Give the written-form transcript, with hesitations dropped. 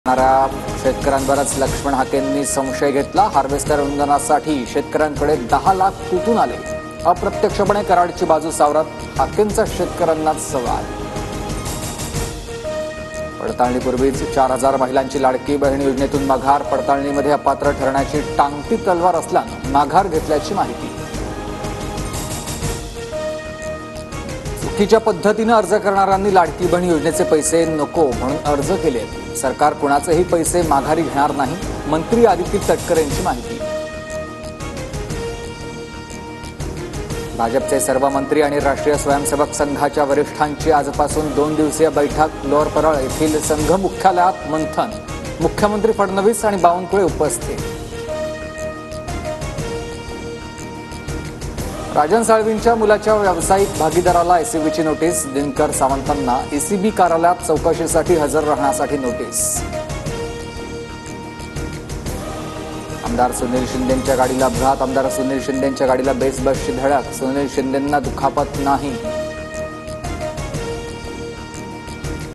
शेतकऱ्यांवरच लक्ष्मण हाकेंनी संशय घेतला। हार्वेस्टर अनुदानासाठी शेतकऱ्यांकडे 10 लाख कुठून आले? अप्रत्यक्षपणे कराडची बाजू सावरत हाकेंचा शेतकऱ्यांना सवाल। पडताळणीपूर्वीच 4000 महिलांची लाडकी बहीण योजनेतून माघार। पडताळणीमध्ये अपात्र ठरण्याची टांगती तलवार असल्यानं माघार घेतल्याची माहिती। चुकीच्या पद्धतीने अर्ज करणाऱ्यांनी लाडकी बहीण योजनेचे पैसे नको म्हणून अर्ज केले। सरकार कुणाचेही पैसे माघारी घेणार नाही। मंत्री आदित्य तटकरे यांची माहिती। भाजपचे सर्व मंत्री आणि राष्ट्रीय स्वयंसेवक संघाच्या वरिष्ठांची आजपासून 2 दिवसीय बैठक। लोअर परळ येथील संघ मुख्यालयात मंथन। मुख्यमंत्री फडणवीस आणि बावनकुळे उपस्थित। राजन साळवींच्या मुलाच्या व्यावसायिक भागीदाराला एसीबीची नोटीस। दिनकर सावंतांना एसीबी कार्यालयात चौकशीसाठी हजर राहण्यासाठी नोटीस। आमदार सुनील शिंदेंच्या गाडीला अपघात। आमदार सुनील शिंदेंच्या गाडीला बेस बसची धडक। सुनील शिंदेंना दुखापत नाही।